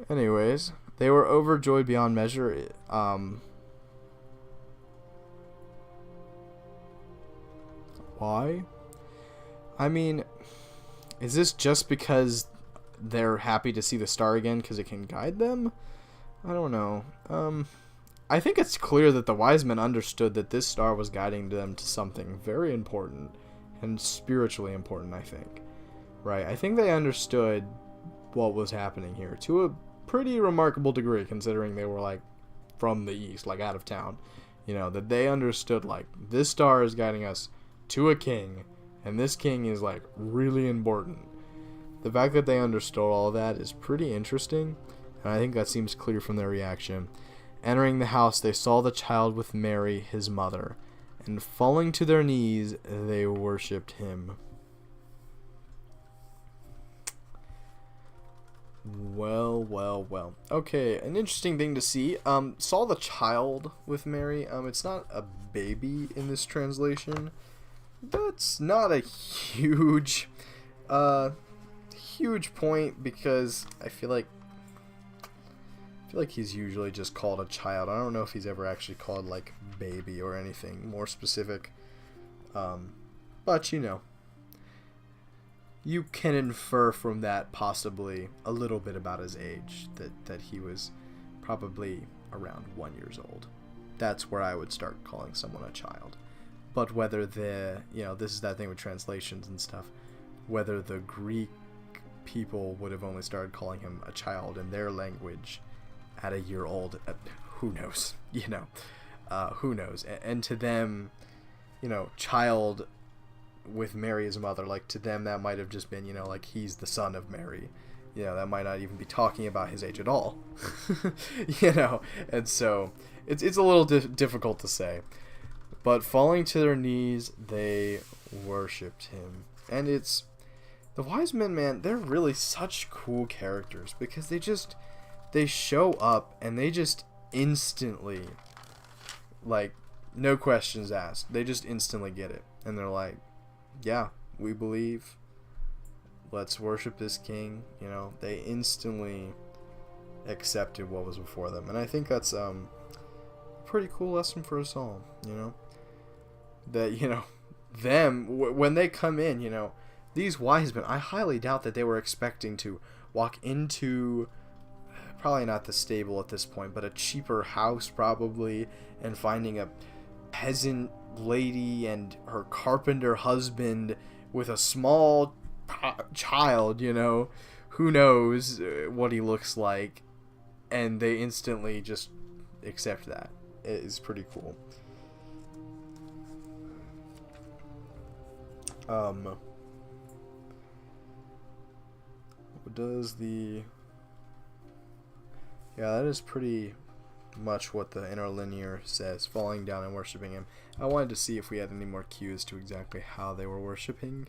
Speaker 1: anyways, they were overjoyed beyond measure. Why? I mean, is this just because they're happy to see the star again because it can guide them? I don't know. I think it's clear that the wise men understood that this star was guiding them to something very important and spiritually important, I think. Right? I think they understood what was happening here to a pretty remarkable degree, considering they were, like, from the east, like, out of town. You know, that they understood, like, this star is guiding us to a king, and this king is, like, really important. The fact that they understood all of that is pretty interesting, and I think that seems clear from their reaction. Entering the house, they saw the child with Mary, his mother, and falling to their knees, they worshipped him. Well. Okay, an interesting thing to see. Saw the child with Mary. It's not a baby in this translation. That's not a huge point, because I feel like he's usually just called a child. I don't know if he's ever actually called, like, baby or anything more specific. But, you know, you can infer from that possibly a little bit about his age, that he was probably around 1 year old. That's where I would start calling someone a child. But whether this is that thing with translations and stuff, whether the Greek people would have only started calling him a child in their language at a year old, who knows, who knows. And to them, child with Mary as mother, like, to them that might have just been, like, he's the son of Mary, that might not even be talking about his age at all. And so it's a little difficult to say. But falling to their knees, they worshipped him. And it's the wise men, man, they're really such cool characters because they show up and they just instantly, like, no questions asked. They just instantly get it. And they're like, yeah, we believe. Let's worship this king. They instantly accepted what was before them. And I think that's a pretty cool lesson for us all, that, when they come in, these wise men, I highly doubt that they were expecting to walk into, probably not the stable at this point, but a cheaper house probably, and finding a peasant lady and her carpenter husband with a small child, who knows what he looks like, and they instantly just accept that. It is pretty cool. That is pretty much what the interlinear says, falling down and worshiping him. I wanted to see if we had any more cues to exactly how they were worshiping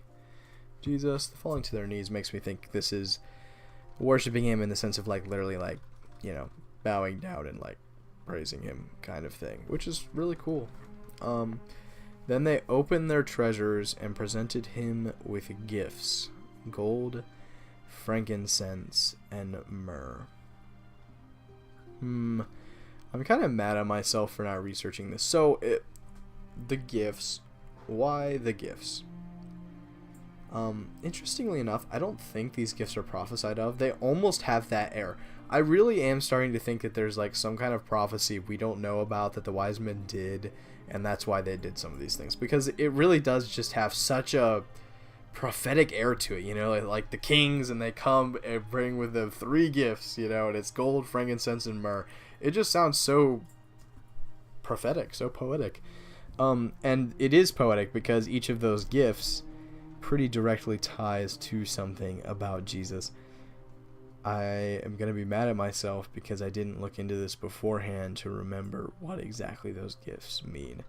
Speaker 1: Jesus. The falling to their knees makes me think this is worshiping him in the sense of like literally like, bowing down and like praising him kind of thing, which is really cool. Then they opened their treasures and presented him with gifts, gold, frankincense, and myrrh. I'm kind of mad at myself for not researching this. So, the gifts. Why the gifts? Interestingly enough, I don't think these gifts are prophesied of. They almost have that air. I really am starting to think that there's like some kind of prophecy we don't know about that the wise men did, and that's why they did some of these things. Because it really does just have such a prophetic air to it, like the kings, and they come and bring with them 3 gifts, and it's gold, frankincense, and myrrh. It just sounds so prophetic, so poetic. And it is poetic because each of those gifts pretty directly ties to something about Jesus. I am going to be mad at myself because I didn't look into this beforehand to remember what exactly those gifts mean.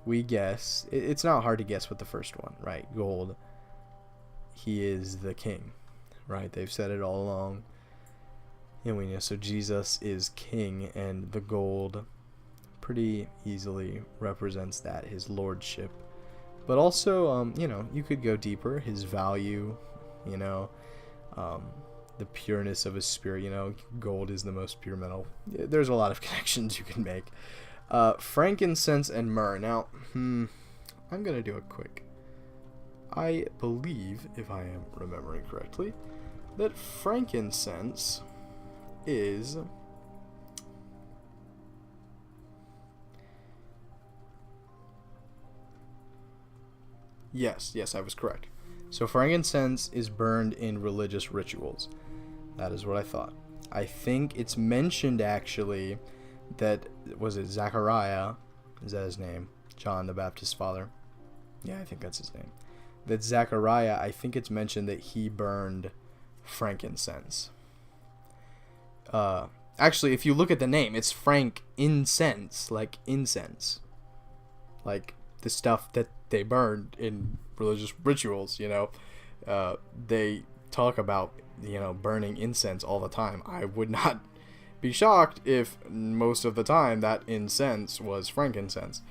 Speaker 1: We guess, it's not hard to guess with the first one, right? Gold. He is the king, right? They've said it all along. And we know, so Jesus is king, and the gold pretty easily represents that, his lordship. But also, you could go deeper, his value, the pureness of his spirit, gold is the most pure metal. There's a lot of connections you can make. Frankincense and myrrh. Now, I'm going to do it quick. I believe, if I am remembering correctly, that frankincense is... Yes, I was correct. So frankincense is burned in religious rituals. That is what I thought. I think it's mentioned actually that, was it Zachariah? Is that his name? John the Baptist's father? Yeah, I think that's his name. That Zachariah, I think it's mentioned that he burned frankincense. Actually, if you look at the name, it's frankincense, like incense. Like the stuff that they burned in religious rituals, they talk about, burning incense all the time. I would not be shocked if most of the time that incense was frankincense.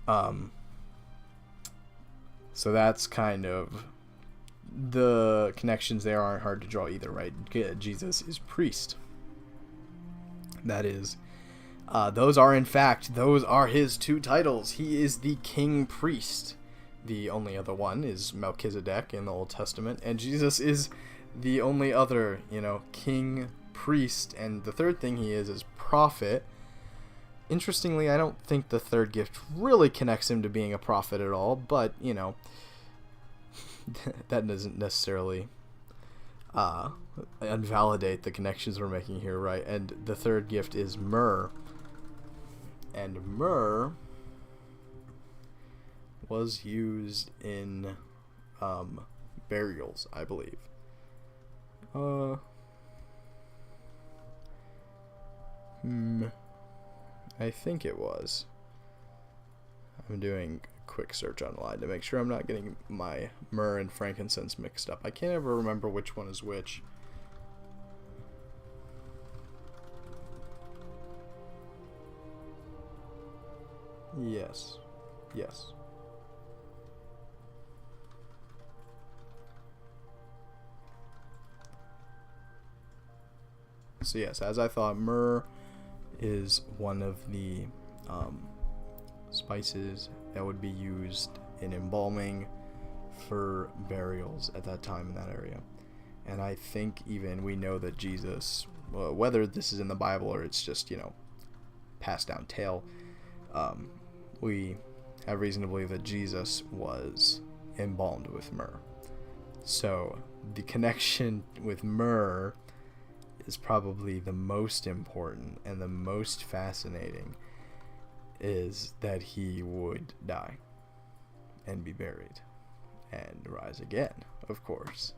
Speaker 1: So that's kind of the connections there. Aren't hard to draw either, right? Jesus is priest. That is, those are his 2 titles. He is the king priest. The only other one is Melchizedek in the Old Testament, and Jesus is the only other, king priest. And the third thing he is prophet. Interestingly, I don't think the third gift really connects him to being a prophet at all, but, that doesn't necessarily invalidate the connections we're making here, right? And the third gift is myrrh. And myrrh was used in burials, I believe. I think it was. I'm doing a quick search online to make sure I'm not getting my myrrh and frankincense mixed up. I can't ever remember which one is which. Yes. Yes. So yes, as I thought, myrrh is one of the spices that would be used in embalming for burials at that time in that area. And I think even we know that Jesus, whether this is in the Bible or it's just, passed down tale, we have reason to believe that Jesus was embalmed with myrrh. So the connection with myrrh is probably the most important and the most fascinating, is that he would die and be buried and rise again, of course.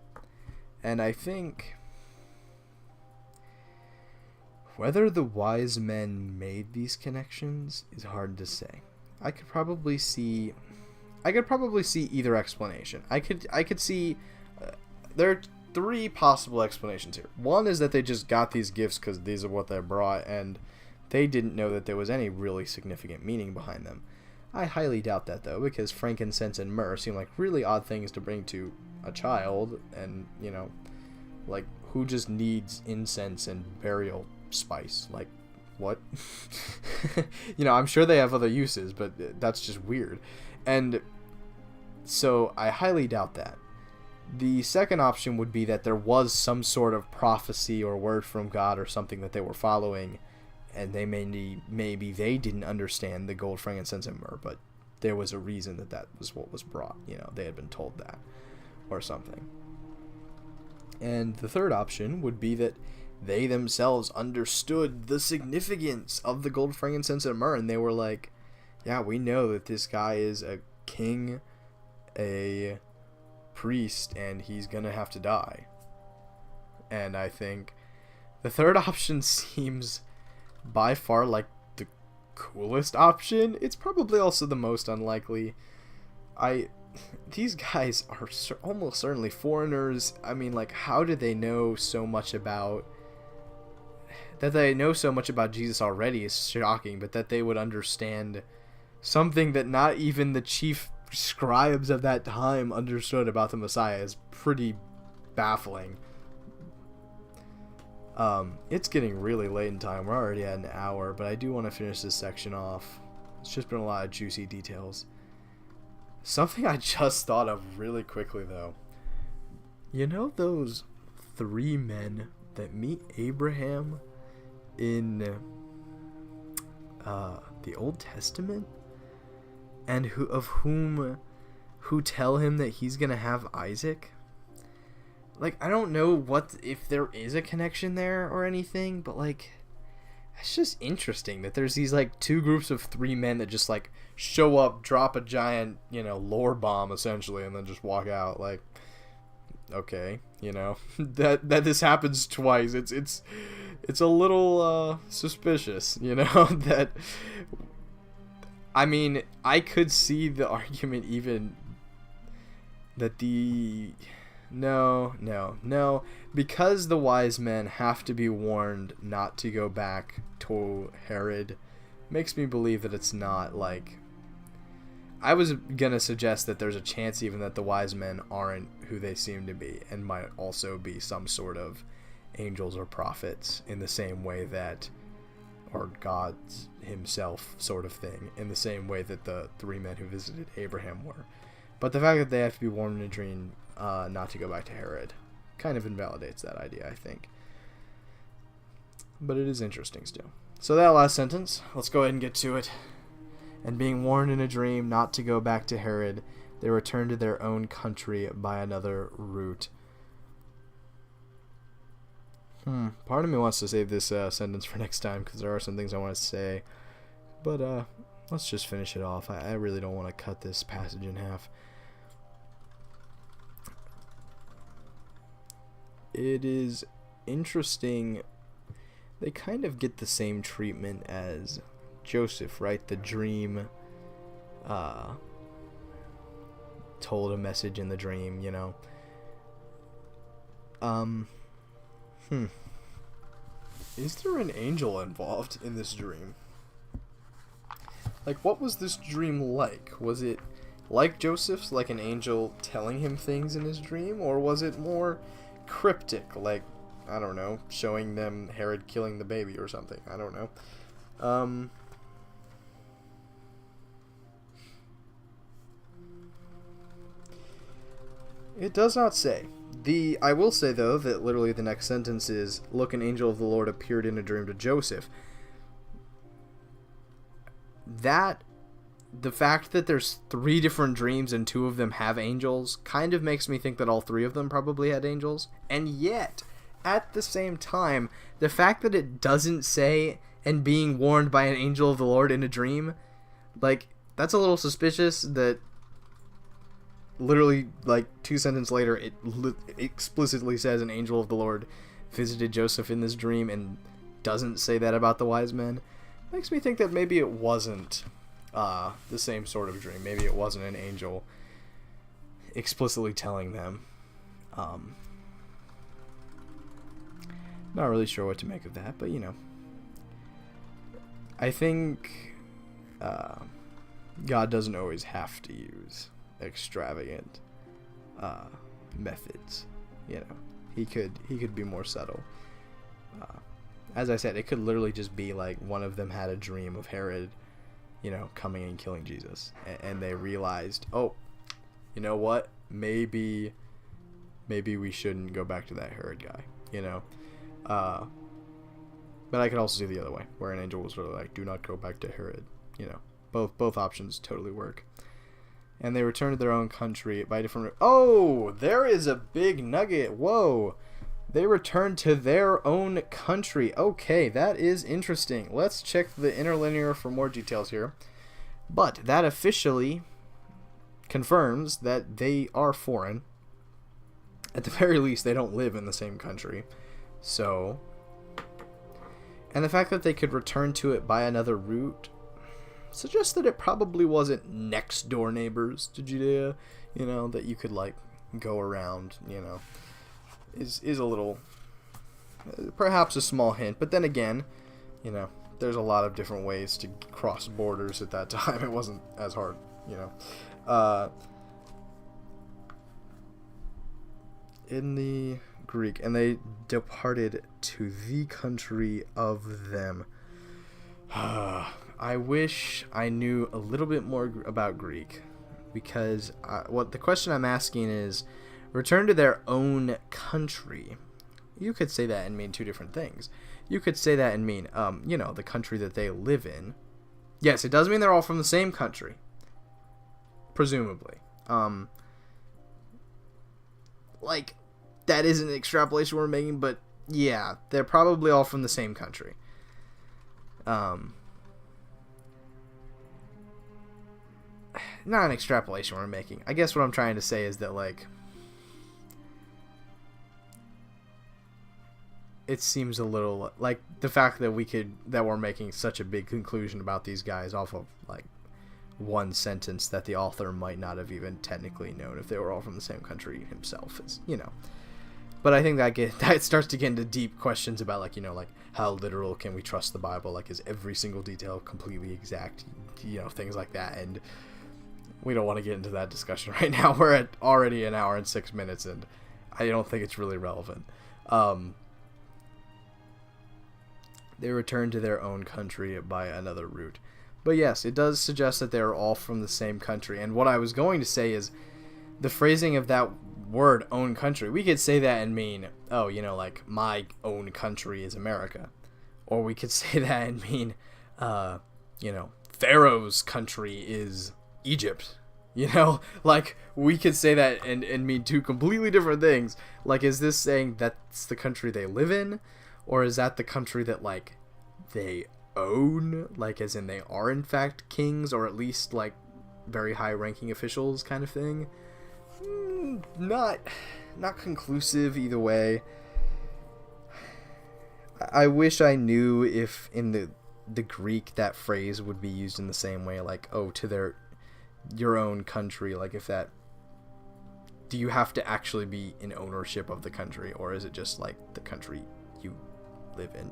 Speaker 1: And I think whether the wise men made these connections is hard to say. I could probably see either explanation. I could see there are three possible explanations here. One is that they just got these gifts because these are what they brought, and they didn't know that there was any really significant meaning behind them. I highly doubt that, though, because frankincense and myrrh seem like really odd things to bring to a child, and, like, who just needs incense and burial spice? Like, what? I'm sure they have other uses, but that's just weird. And so I highly doubt that. The second option would be that there was some sort of prophecy or word from God or something that they were following, and they maybe they didn't understand the gold, frankincense, and myrrh, but there was a reason that was what was brought. They had been told that or something. And the third option would be that they themselves understood the significance of the gold, frankincense, and myrrh, and they were like, yeah, we know that this guy is a king, a priest, and he's gonna have to die. And I think the third option seems by far like the coolest option. It's probably also the most unlikely. These guys are almost certainly foreigners. I mean, like, how did they know so much about that? They know so much about Jesus already is shocking, but that they would understand something that not even the chief scribes of that time understood about the Messiah is pretty baffling. It's getting really late in time. We're already at an hour, but I do want to finish this section off. It's just been a lot of juicy details. Something I just thought of really quickly, though. Those three men that meet Abraham in the Old Testament, and who tell him that he's gonna have Isaac? Like, I don't know if there is a connection there or anything, but like, it's just interesting that there's these like two groups of three men that just like show up, drop a giant, lore bomb essentially, and then just walk out. Like, okay, that this happens twice. It's a little suspicious, that. I mean, I could see the argument even that No, because the wise men have to be warned not to go back to Herod, makes me believe that it's not like... I was gonna suggest that there's a chance even that the wise men aren't who they seem to be, and might also be some sort of angels or prophets in the same way that... or God himself sort of thing, in the same way that the three men who visited Abraham were. But the fact that they have to be warned in a dream not to go back to Herod kind of invalidates that idea, I think. But it is interesting still. So that last sentence, let's go ahead and get to it. And being warned in a dream not to go back to Herod, they returned to their own country by another route. Part of me wants to save this sentence for next time, because there are some things I want to say. But let's just finish it off. I really don't want to cut this passage in half. it is interesting. They kind of get the same treatment as Joseph, right? The dream told a message in the dream, you know. Is there an angel involved in this dream? Like, what was this dream like? Was it like Joseph's, like an angel telling him things in his dream? Or was it more cryptic, like, I don't know, showing them Herod killing the baby or something? I don't know. It does not say. I will say, though, that literally the next sentence is, "Look, an angel of the Lord appeared in a dream to Joseph." The fact that there's 3 different dreams and 2 of them have angels kind of makes me think that all 3 of them probably had angels. And yet, at the same time, the fact that it doesn't say, "and being warned by an angel of the Lord in a dream," like, that's a little suspicious that literally, like, 2 sentences later, it explicitly says an angel of the Lord visited Joseph in this dream and doesn't say that about the wise men. Makes me think that maybe it wasn't the same sort of dream. Maybe it wasn't an angel explicitly telling them. Not really sure what to make of that, but, you know. I think God doesn't always have to use extravagant methods, you know. He could be more subtle. As I said, it could literally just be like one of them had a dream of Herod, you know, coming and killing Jesus, and they realized, oh, you know what, maybe we shouldn't go back to that Herod guy, you know. But I could also see the other way, where an angel was really like, do not go back to Herod, you know. Both options totally work. And they returned to their own country by different... Oh, there is a big nugget. Whoa. They returned to their own country. Okay, that is interesting. Let's check the interlinear for more details here. But that officially confirms that they are foreign. At the very least, they don't live in the same country. So... And the fact that they could return to it by another route suggests that it probably wasn't next door neighbors to Judea, you know, that you could, like, go around, you know, is a little, perhaps a small hint. But then again, you know, there's a lot of different ways to cross borders at that time. It wasn't as hard, you know. In the Greek, and they departed to the country of them. I wish I knew a little bit more about Greek, because what the question I'm asking is, return to their own country. You could say that and mean 2 different things. You could say that and mean, you know, the country that they live in. Yes, it does mean they're all from the same country, presumably. Like, that is an extrapolation we're making, but yeah, they're probably all from the same country. Not an extrapolation we're making. I guess what I'm trying to say is that, like, it seems a little like the fact that we're making such a big conclusion about these guys off of, like, one sentence that the author might not have even technically known if they were all from the same country himself, is, you know. But I think that starts to get into deep questions about, like, you know, like, how literal can we trust the Bible? Like, is every single detail completely exact? You know, things like that. And we don't want to get into that discussion right now. We're at already an hour and 6 minutes, and I don't think it's really relevant. They returned to their own country by another route. But yes, it does suggest that they are all from the same country. And what I was going to say is, the phrasing of that word, own country, we could say that and mean, oh, you know, like, my own country is America. Or we could say that and mean, you know, Pharaoh's country is Egypt. You know, like, we could say that and mean 2 completely different things. Like, is this saying that's the country they live in? Or is that the country that, like, they own? Like, as in they are, in fact, kings, or at least, like, very high-ranking officials kind of thing? Not conclusive either way. I wish I knew if in the Greek that phrase would be used in the same way, like, oh, to your own country, like if that, do you have to actually be in ownership of the country, or is it just like the country you live in?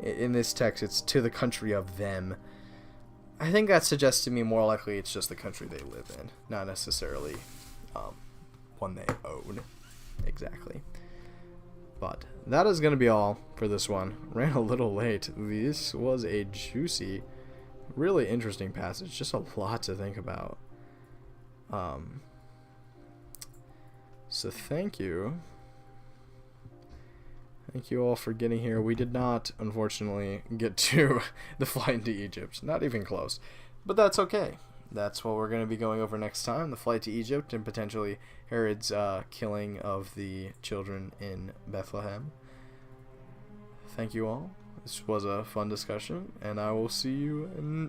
Speaker 1: In this text, it's to the country of them. I think that suggests to me more likely it's just the country they live in, not necessarily one they own. Exactly. But that is going to be all for this one. Ran a little late. This was a juicy, really interesting passage. Just a lot to think about. So thank you. Thank you all for getting here. We did not, unfortunately, get to the flight into Egypt. Not even close. But that's okay. That's what we're going to be going over next time. The flight to Egypt and potentially Herod's killing of the children in Bethlehem. Thank you all. This was a fun discussion, and I will see you in